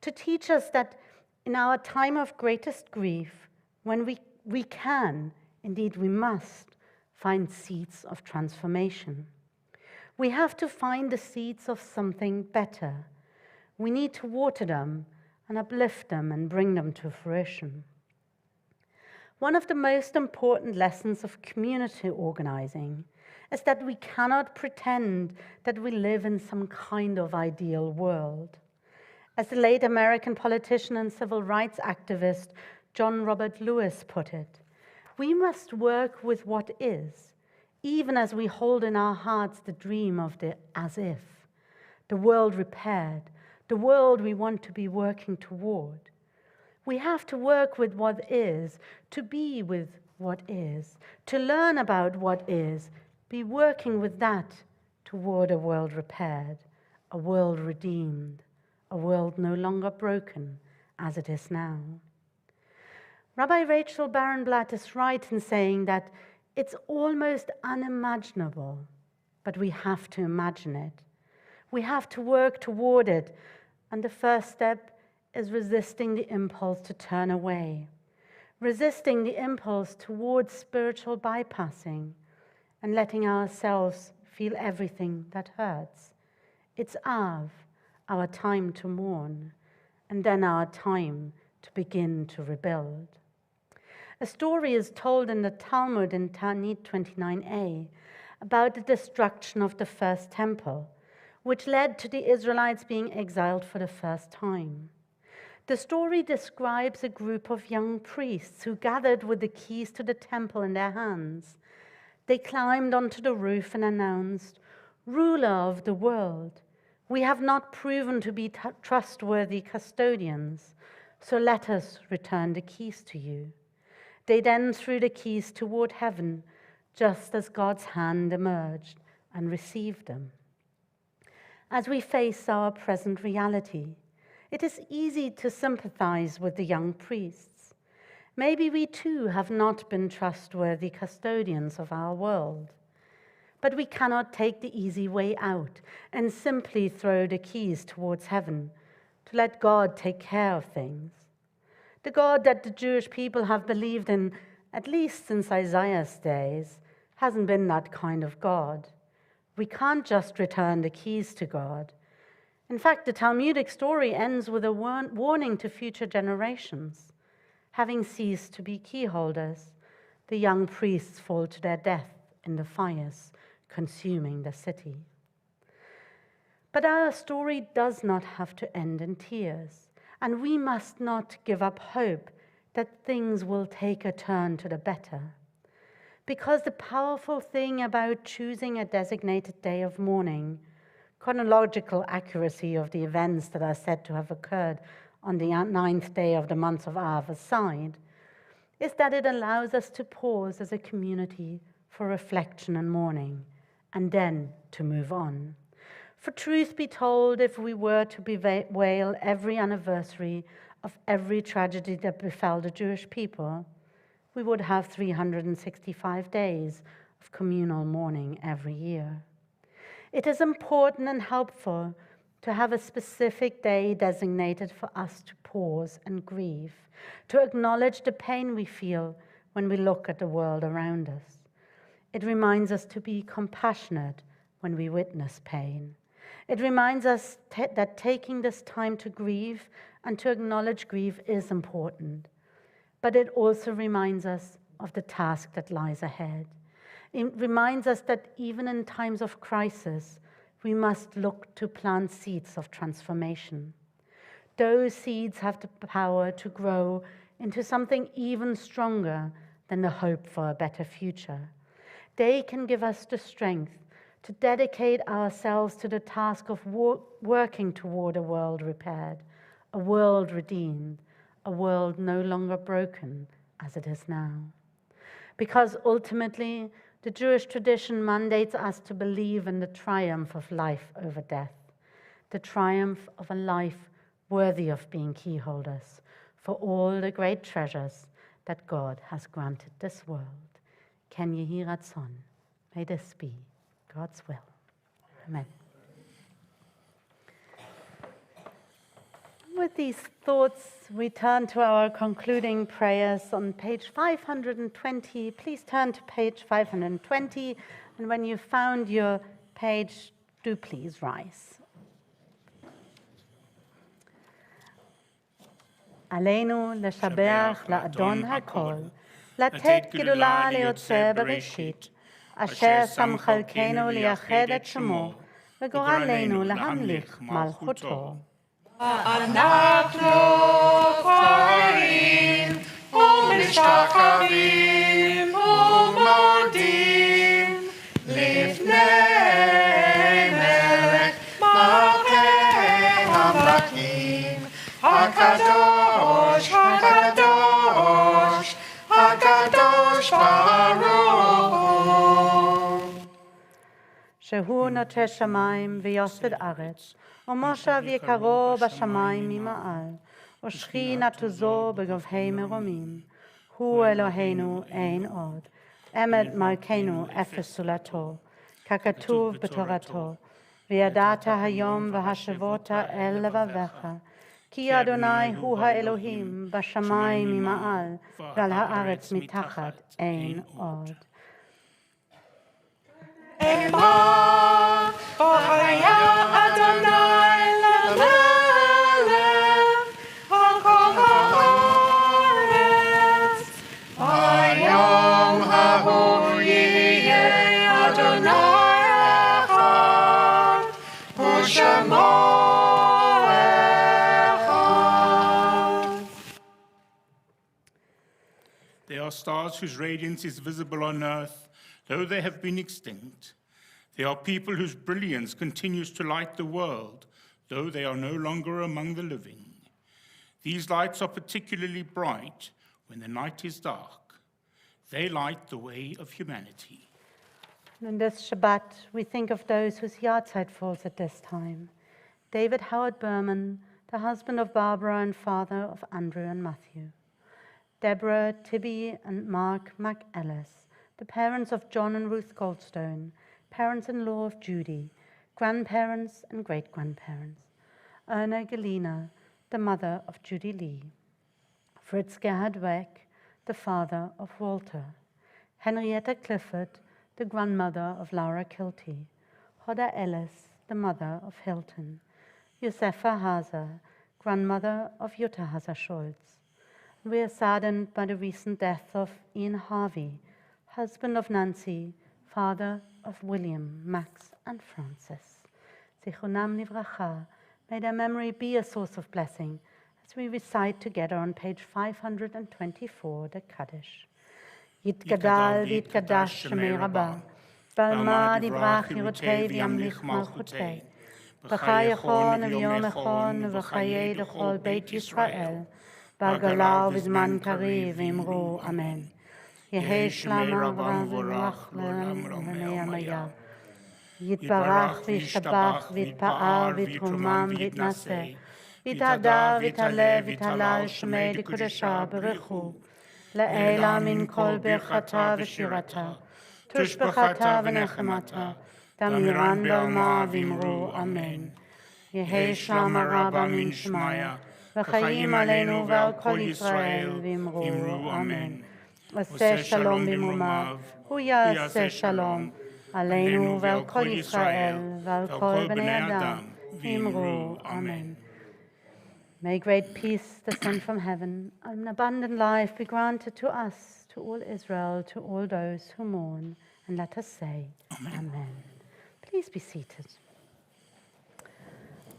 to teach us that in our time of greatest grief, when we can, indeed we must, find seeds of transformation. We have to find the seeds of something better. We need to water them and uplift them and bring them to fruition. One of the most important lessons of community organizing is that we cannot pretend that we live in some kind of ideal world. As the late American politician and civil rights activist John Robert Lewis put it, we must work with what is, even as we hold in our hearts the dream of the as if, the world repaired, the world we want to be working toward. We have to work with what is, to be with what is, to learn about what is, be working with that toward a world repaired, a world redeemed, a world no longer broken as it is now. Rabbi Rachel Barenblatt is right in saying that it's almost unimaginable, but we have to imagine it. We have to work toward it, and the first step is resisting the impulse to turn away, resisting the impulse towards spiritual bypassing, and letting ourselves feel everything that hurts. It's our time to mourn, and then our time to begin to rebuild. A story is told in the Talmud in Ta'anit 29a about the destruction of the first temple, which led to the Israelites being exiled for the first time. The story describes a group of young priests who gathered with the keys to the temple in their hands. They climbed onto the roof and announced, "Ruler of the world, we have not proven to be trustworthy custodians, so let us return the keys to you." They then threw the keys toward heaven, just as God's hand emerged and received them. As we face our present reality, it is easy to sympathize with the young priests. Maybe we too have not been trustworthy custodians of our world. But we cannot take the easy way out and simply throw the keys towards heaven to let God take care of things. The God that the Jewish people have believed in, at least since Isaiah's days, hasn't been that kind of God. We can't just return the keys to God. In fact, the Talmudic story ends with a warning to future generations. Having ceased to be key holders, the young priests fall to their death in the fires consuming the city. But our story does not have to end in tears, and we must not give up hope that things will take a turn to the better. Because the powerful thing about choosing a designated day of mourning, chronological accuracy of the events that are said to have occurred on the 9th day of the month of Av aside, is that it allows us to pause as a community for reflection and mourning, and then to move on. For truth be told, if we were to bewail every anniversary of every tragedy that befell the Jewish people, we would have 365 days of communal mourning every year. It is important and helpful to have a specific day designated for us to pause and grieve, to acknowledge the pain we feel when we look at the world around us. It reminds us to be compassionate when we witness pain. It reminds us that taking this time to grieve and to acknowledge grief is important. But it also reminds us of the task that lies ahead. It reminds us that even in times of crisis, we must look to plant seeds of transformation. Those seeds have the power to grow into something even stronger than the hope for a better future. They can give us the strength to dedicate ourselves to the task of working toward a world repaired, a world redeemed, a world no longer broken as it is now. Because ultimately, the Jewish tradition mandates us to believe in the triumph of life over death, the triumph of a life worthy of being key holders for all the great treasures that God has granted this world. Ken Yehi Ratzon. May this be God's will. Amen. With these thoughts, we turn to our concluding prayers on page 520. Please turn to page 520, and when you've found your page, do please rise. עלינו לשבח לאדון הכל, לתת גדולה ליוצר בראשית, אשר שם חלקנו לייחד את שמו, וגורלנו להמליך מלכותו. אנחנו קוראים ומשתחווים ומודים לפני מלך מלכי המלכים, הקדוש, הקדוש, הקדוש ברוך הוא. שהוא נוטה שמיים ויוסד ארץ, ומושב יקרו בשמיים ממעל, ושכין עטוזו בגבהי מרומים. הוא אלוהינו אין עוד, אמת מלכנו אפס זולתו, ככתוב בתורתו, וידעת היום והשבות אל לבביך, כי אדוני הוא האלוהים בשמיים ממעל, ועל הארץ מתחת אין עוד. אמר, היה אדוני למלך על כל הארץ. היום ההוא יהיה אדוני אחד, ושמו אחד. They are stars whose radiance is visible on earth, though they have been extinct. They are people whose brilliance continues to light the world, though they are no longer among the living. These lights are particularly bright when the night is dark. They light the way of humanity. In this Shabbat, we think of those whose yahrzeit falls at this time. David Howard Berman, the husband of Barbara and father of Andrew and Matthew. Deborah, Tibby, and Mark Ellis, the parents of John and Ruth Goldstein, parents-in-law of Judy, grandparents and great-grandparents. Erna Galina, the mother of Judy Lee. Fritz Gerhard Weck, the father of Walter. Henrietta Clifford, the grandmother of Laura Kilty. Hoda Ellis, the mother of Hilton. Josefa Hazer, grandmother of Jutta Hazer-Scholz. We are saddened by the recent death of Ian Harvey, husband of Nancy, father of William, Max, and Francis. Zichronam livracha, may their memory be a source of blessing as we recite together on page 524 the Kaddish. Yitgadal v'yitkadash shemei Rabbah, Balma divrach yirotei v'yamlich malchutei, B'chai echon v'yom echon v'chayei d'chol Beit Yisrael, B'gala v'zman kariv v'imru Amen. Yehei shlama v'rach l'amei amaya. Yitbarach v'yishtabach v'yitpa'al v'yitrumam v'yitnaseh, v'yitahada v'yitale v'yitalal shemei d'kodesha b'rechu, Le'ela min kol birchata v'shirata, tushbechata v'nechemata, Damiran b'alma v'imru Amen. Yehei shlama rabba min shmaya, v'chayim aleinu v'al kol Yisrael v'imru Amen. Aseh shalom b'mumav, hu yaseh shalom, aleinu v'al kol Yisrael v'al kol b'nei Adam v'imru Amen. May great peace descend from heaven, and abundant life be granted to us, to all Israel, to all those who mourn. And let us say, Amen. Please be seated.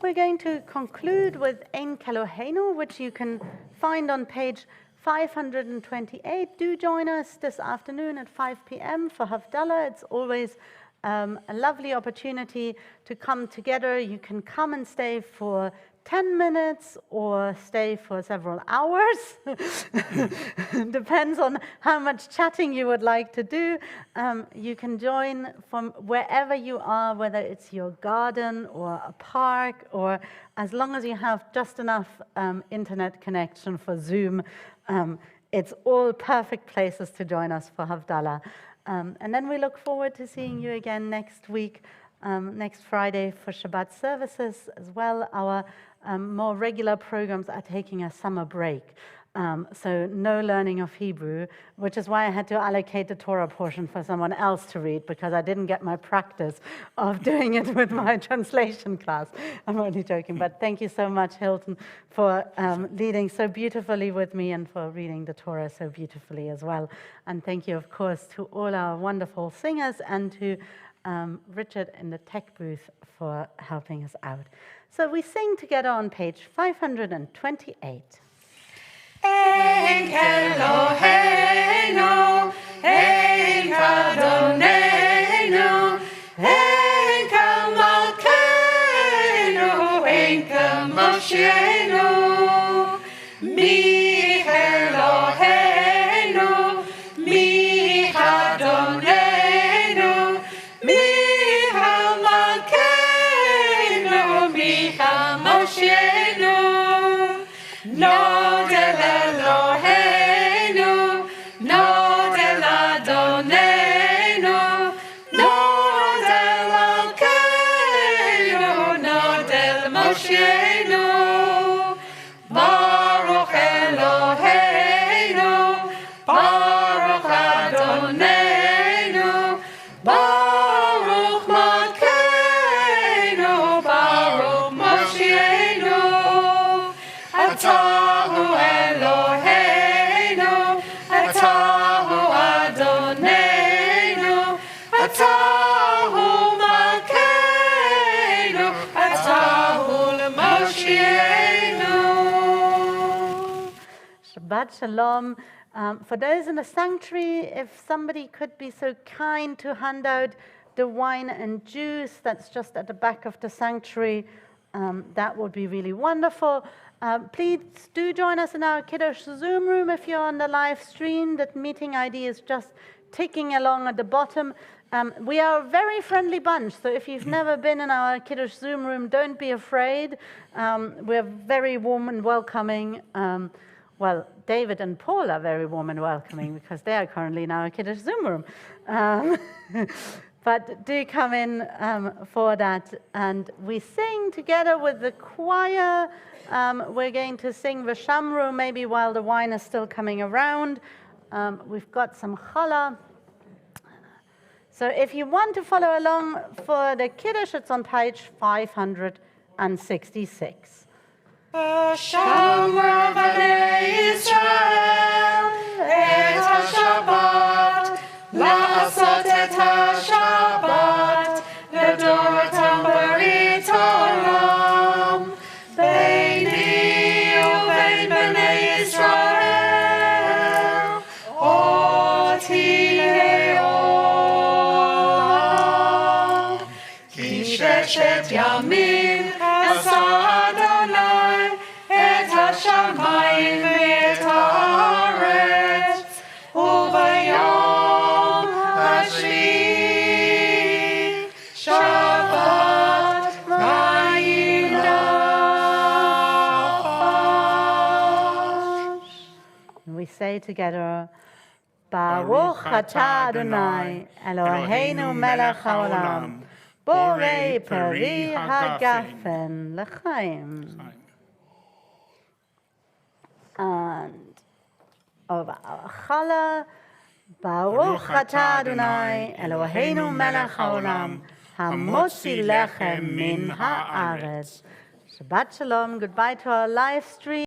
We're going to conclude with Ein Keloheinu, which you can find on page 528. Do join us this afternoon at 5 p.m. for Havdalah. It's always a lovely opportunity to come together. You can come and stay for 10 minutes or stay for several hours. Depends on how much chatting you would like to do. You can join from wherever you are, whether it's your garden or a park, or as long as you have just enough internet connection for Zoom. It's all perfect places to join us for Havdalah. And then we look forward to seeing you again next week, next Friday for Shabbat services as well. Our more regular programs are taking a summer break. So no learning of Hebrew, which is why I had to allocate the Torah portion for someone else to read, because I didn't get my practice of doing it with my translation class. I'm only joking, but thank you so much, Hilton, for leading so beautifully with me and for reading the Torah so beautifully as well. And thank you, of course, to all our wonderful singers and to Richard in the tech booth for helping us out. So we sing together on page 528. Ein Keloheinu, Ein Kadonenu, Ein Kamalkeinu, Ein Kamosheinu, Mi Eloheinu, Mi Kadonenu, Mi Hamalkeinu, Mi Kamosheinu, Nod el Eloheinu, Nod el Adonenu, Nod el Alkeinu, Nod el Mosheinu, Baruch Eloheinu, Baruch Adonenu, Baruch Malkeinu, Baruch Mosheinu, Atahu Eloheinu, Atahu Adonenu, Atahu Malkeinu, Atahu L'Mosheinu. Shabbat Shalom. For those in the sanctuary, if somebody could be so kind to hand out the wine and juice that's just at the back of the sanctuary, that would be really wonderful. Please do join us in our Kiddush Zoom room if you're on the live stream. That meeting ID is just ticking along at the bottom. We are a very friendly bunch, so if you've never been in our Kiddush Zoom room, don't be afraid. We're very warm and welcoming. Well, David and Paul are very warm and welcoming because they are currently now in Kiddush Zoom room. But do come in for that. And we sing together with the choir. We're going to sing V'shamru maybe while the wine is still coming around. We've got some challah. So if you want to follow along for the Kiddush, it's on page 566. Shamra b'nei Yisrael et ha-Shabbat, la'asot et ha-Shabbat, לדורותם ברית עולם, ביני ובין בני ישראל, אותי לעולם. כי ששת ימים עשה אדוני את השמיים ואת הארץ, וביום השביעי שבת וינפש. We say together, Baruch atah Adonai, Eloheinu melech haolam, borei peri hagafen l'chaim. And over our challah, Baruch atah Adonai, Eloheinu melech haolam, hamotzi lechem min haaretz. Shabbat shalom, goodbye to our live stream.